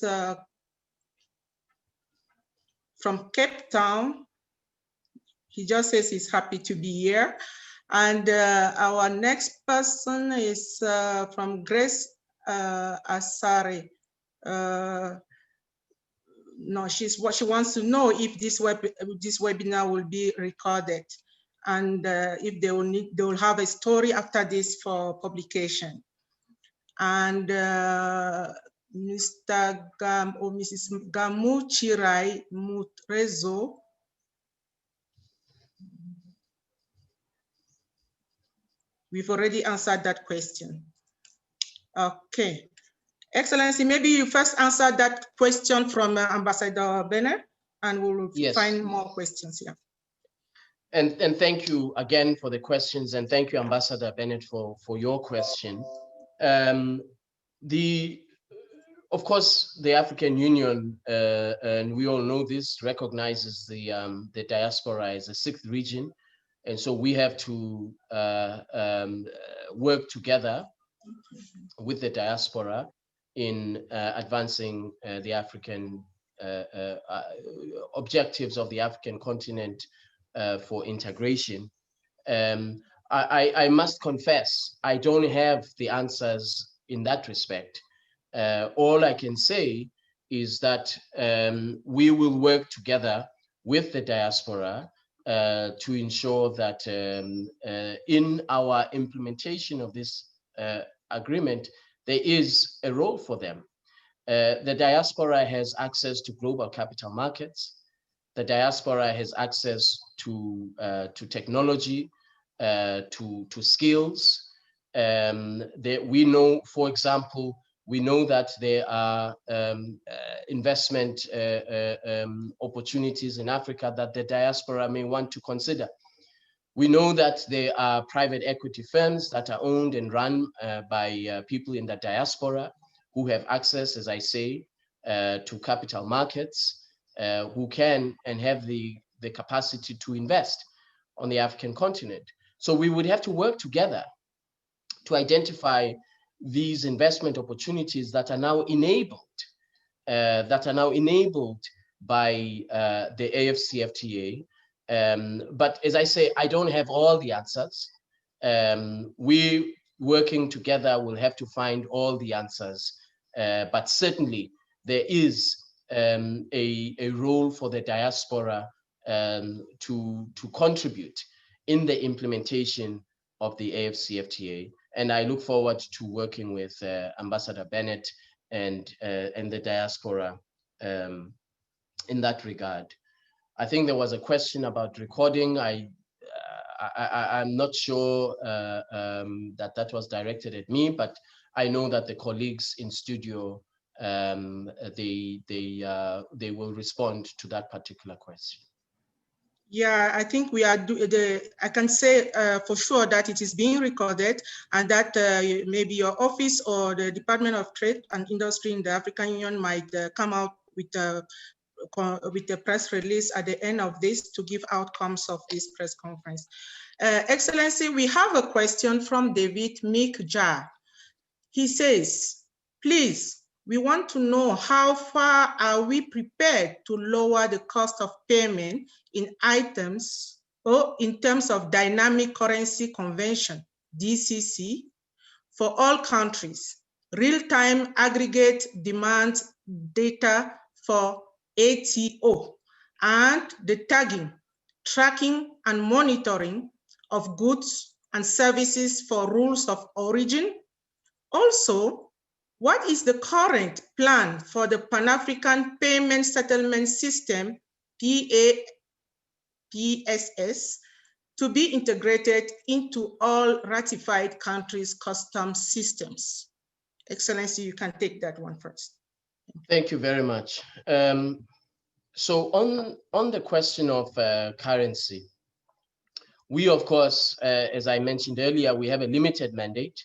from Cape Town. He just says he's happy to be here. And our next person is from Grace Asare. no, what she wants to know if this webinar will be recorded, and if they will have a story after this for publication. And Mr. or Mrs. Gamuchirai Mutrezo. We've already answered that question. Okay. Excellency, maybe you first answer that question from Ambassador Bennett, and we'll find more questions here. And thank you again for the questions, and thank you, Ambassador Bennett, for your question. Of course, the African Union, and we all know this, recognizes the diaspora as a sixth region, and so we have to work together with the diaspora in advancing the African objectives of the African continent for integration. I must confess, I don't have the answers in that respect. All I can say is that we will work together with the diaspora to ensure that in our implementation of this agreement, there is a role for them. The diaspora has access to global capital markets. The diaspora has access to technology, to skills. We know, for example, we know that there are investment opportunities in Africa that the diaspora may want to consider. We know that there are private equity firms that are owned and run by people in the diaspora who have access, as I say, to capital markets, who can and have the capacity to invest on the African continent. So we would have to work together to identify these investment opportunities that are now enabled, by the AfCFTA. But as I say, I don't have all the answers. We working together will have to find all the answers. But certainly there is a role for the diaspora to contribute in the implementation of the AfCFTA. And I look forward to working with Ambassador Bennett and the diaspora in that regard. I think there was a question about recording. I'm not sure that was directed at me, but I know that the colleagues in studio, they will respond to that particular question. Yeah, I think we are I can say for sure that it is being recorded, and that maybe your office or the Department of Trade and Industry in the African Union might come out with a press release at the end of this to give outcomes of this press conference. Excellency, we have a question from David Mikja. He says, please, we want to know how far are we prepared to lower the cost of payment in items or in terms of dynamic currency convention, DCC, for all countries, real-time aggregate demand data for ATO, and the tagging, tracking, and monitoring of goods and services for rules of origin. Also, what is the current plan for the Pan-African Payment Settlement System, PSS, to be integrated into all ratified countries' customs systems? Excellency, you can take that one first. Thank you very much. So on the question of currency, we, of course, as I mentioned earlier, we have a limited mandate.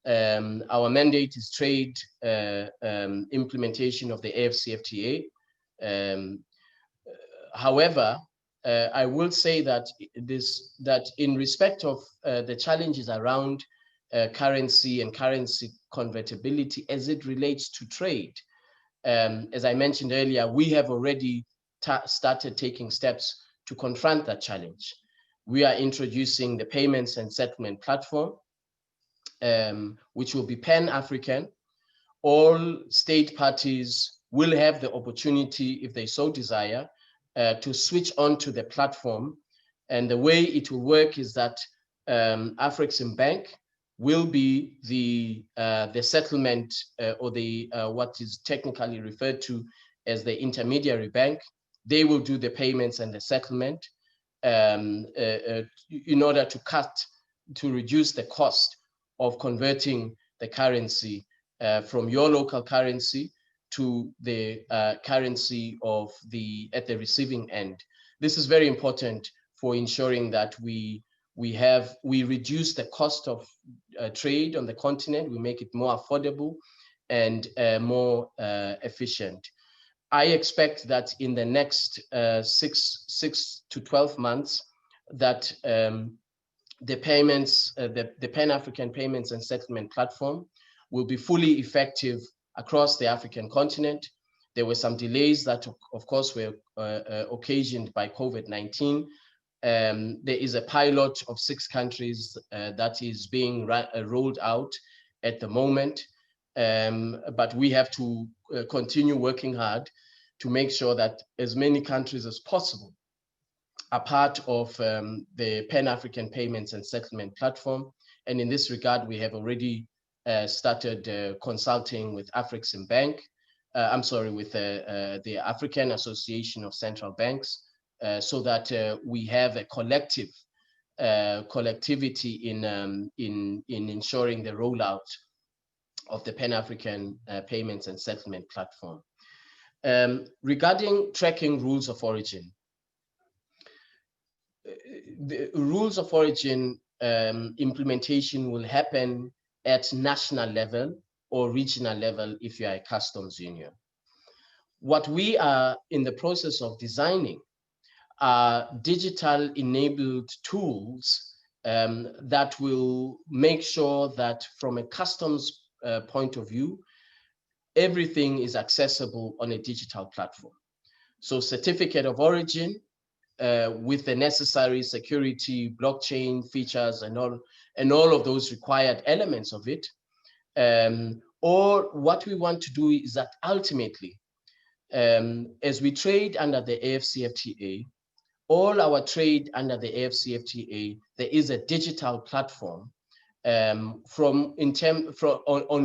Our mandate is trade implementation of the AfCFTA. However, I will say that in respect of the challenges around currency and currency convertibility as it relates to trade, as I mentioned earlier, we have already started taking steps to confront that challenge. We are introducing the payments and settlement platform, which will be pan-African. All state parties will have the opportunity, if they so desire, to switch on to the platform. And the way it will work is that Afreximbank will be the settlement or the what is technically referred to as the intermediary bank. They will do the payments and the settlement in order to reduce the cost of converting the currency from your local currency to the currency of at the receiving end. This is very important for ensuring that we reduce the cost of trade on the continent. We make it more affordable and more efficient. I expect that in the next 6 to 12 months, that the payments, the Pan-African Payments and Settlement Platform will be fully effective across the African continent. There were some delays that, of course, were occasioned by COVID-19. There is a pilot of 6 countries that is being rolled out at the moment. But we have to continue working hard to make sure that as many countries as possible are part of the Pan-African Payments and Settlement Platform. And in this regard, we have already started consulting with Afreximbank, with the African Association of Central Banks, so that we have a collectivity in ensuring the rollout of the Pan-African Payments and Settlement Platform. Regarding tracking rules of origin, the rules of origin implementation will happen at national level or regional level if you are a customs union. What we are in the process of designing are digital enabled tools that will make sure that from a customs point of view, everything is accessible on a digital platform. So certificate of origin with the necessary security, blockchain features and all of those required elements of it. Or what we want to do is that ultimately, as we trade under the AfCFTA, all our trade under the AfCFTA, there is a digital platform on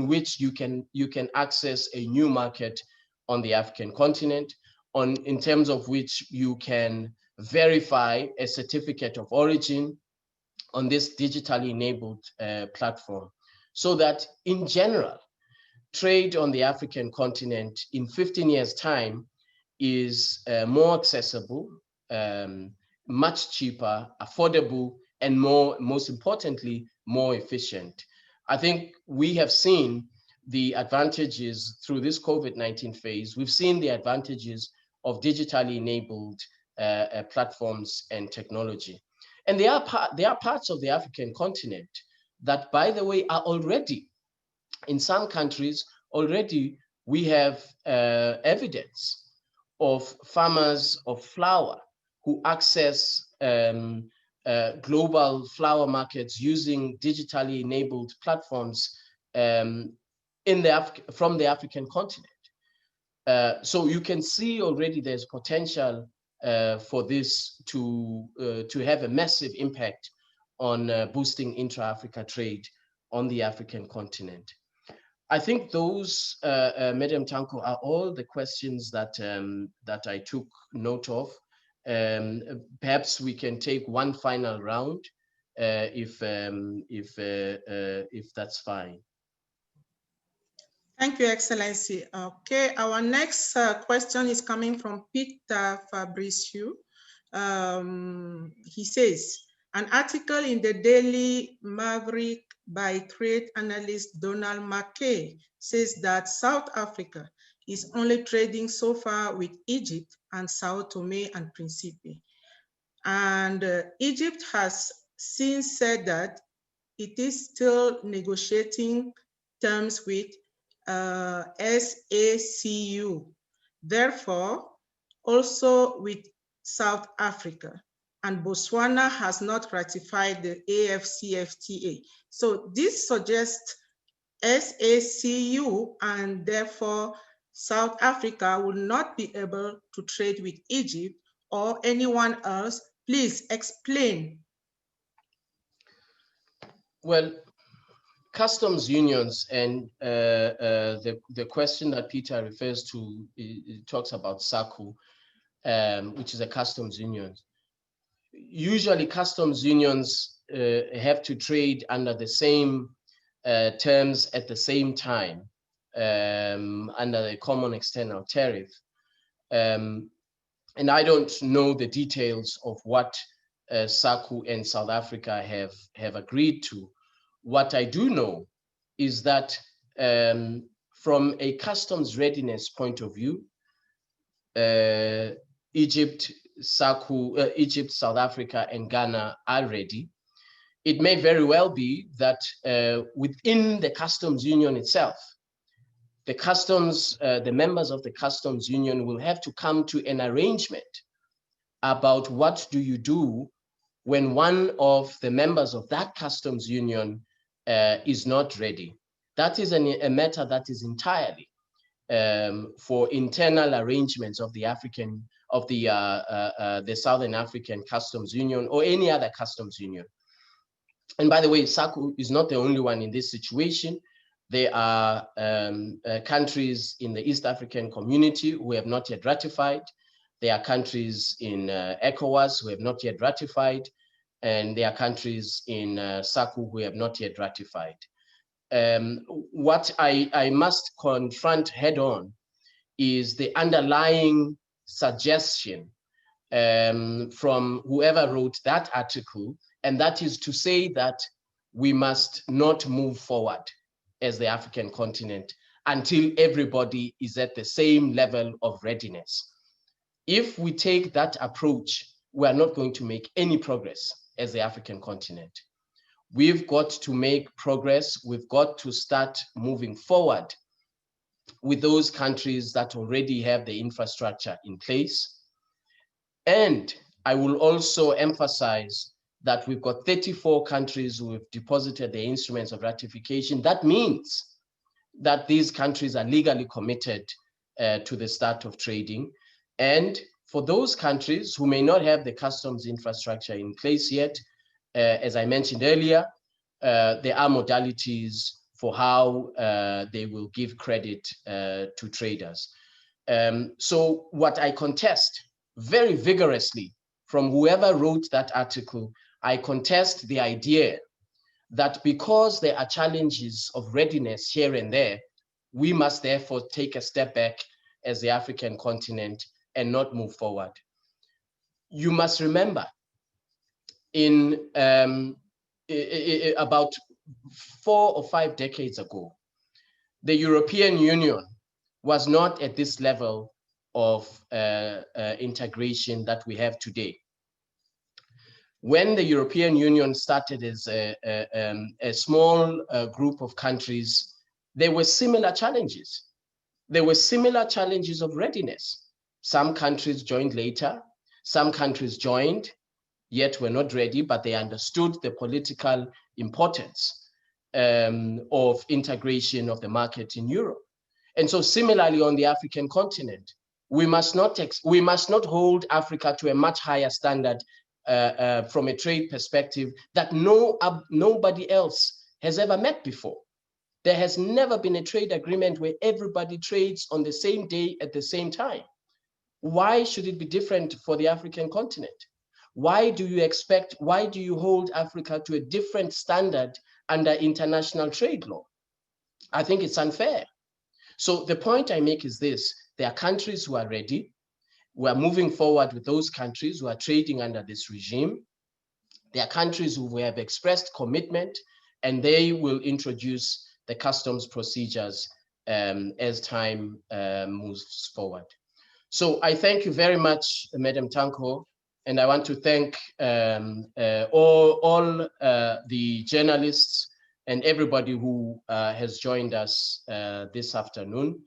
which you can access a new market on the African continent, in terms of which you can verify a certificate of origin on this digitally enabled platform, so that in general, trade on the African continent in 15 years' time is more accessible, much cheaper, affordable, and most importantly, more efficient. I think we have seen the advantages through this COVID-19 phase. We've seen the advantages of digitally enabled platforms and technology. And there are parts of the African continent that, by the way, are already, in some countries, already we have evidence of farmers of flour who access global flour markets using digitally enabled platforms from the African continent. So you can see already there's potential for this to have a massive impact on boosting intra-Africa trade on the African continent. I think those, Madam Tanko, are all the questions that I took note of. Perhaps we can take one final round, if that's fine. Thank you, Excellency. Okay, our next question is coming from Peter Fabriciu. He says, an article in the Daily Maverick by trade analyst Donald McKay says that South Africa is only trading so far with Egypt and Sao Tome and Principe. And Egypt has since said that it is still negotiating terms with SACU, therefore also with South Africa, and Botswana has not ratified the AfCFTA. So this suggests SACU and therefore South Africa will not be able to trade with Egypt or anyone else? Please explain. Well, customs unions and the question that Peter refers to, it talks about SACU, which is a customs union. Usually customs unions have to trade under the same terms at the same time under the common external tariff. And I don't know the details of what SACU and South Africa have agreed to. What I do know is that from a customs readiness point of view, Egypt, SACU, Egypt, South Africa, and Ghana are ready. It may very well be that within the customs union itself, the members of the customs union will have to come to an arrangement about what do you do when one of the members of that customs union is not ready. That is a matter that is entirely for internal arrangements of the Southern African Customs Union or any other customs union. And by the way, SACU is not the only one in this situation. There are countries in the East African community who have not yet ratified. There are countries in ECOWAS who have not yet ratified. And there are countries in SACU who have not yet ratified. What I must confront head on is the underlying suggestion from whoever wrote that article, and that is to say that we must not move forward as the African continent until everybody is at the same level of readiness. If we take that approach, we are not going to make any progress as the African continent. We've got to make progress. We've got to start moving forward with those countries that already have the infrastructure in place. And I will also emphasize that we've got 34 countries who have deposited their instruments of ratification. That means that these countries are legally committed to the start of trading. And for those countries who may not have the customs infrastructure in place yet, as I mentioned earlier, there are modalities for how they will give credit to traders. So what I contest very vigorously from whoever wrote that article, I contest the idea that because there are challenges of readiness here and there, we must therefore take a step back as the African continent and not move forward. You must remember, in about 4 or 5 decades ago, the European Union was not at this level of integration that we have today. When the European Union started as a small group of countries, there were similar challenges. There were similar challenges of readiness. Some countries joined later, some countries joined, yet were not ready, but they understood the political importance of integration of the market in Europe. And so similarly on the African continent, we must not hold Africa to a much higher standard from a trade perspective that nobody else has ever met before. There has never been a trade agreement where everybody trades on the same day at the same time. Why should it be different for the African continent? Why do you hold Africa to a different standard under international trade law? I think it's unfair. So the point I make is this: there are countries who are ready. We are moving forward with those countries who are trading under this regime. There are countries who have expressed commitment, and they will introduce the customs procedures as time moves forward. So I thank you very much, Madam Tanko, and I want to thank all the journalists and everybody who has joined us this afternoon.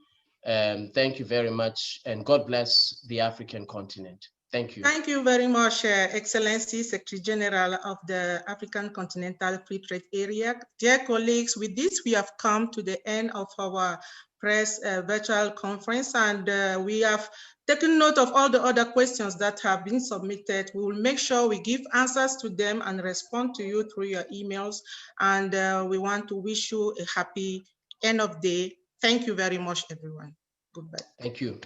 Thank you very much, and God bless the African continent. Thank you. Thank you very much, Excellency Secretary General of the African Continental Free Trade Area. Dear colleagues, with this, we have come to the end of our press virtual conference, and we have taken note of all the other questions that have been submitted. We will make sure we give answers to them and respond to you through your emails. And we want to wish you a happy end of day. Thank you very much, everyone. Goodbye. Thank you.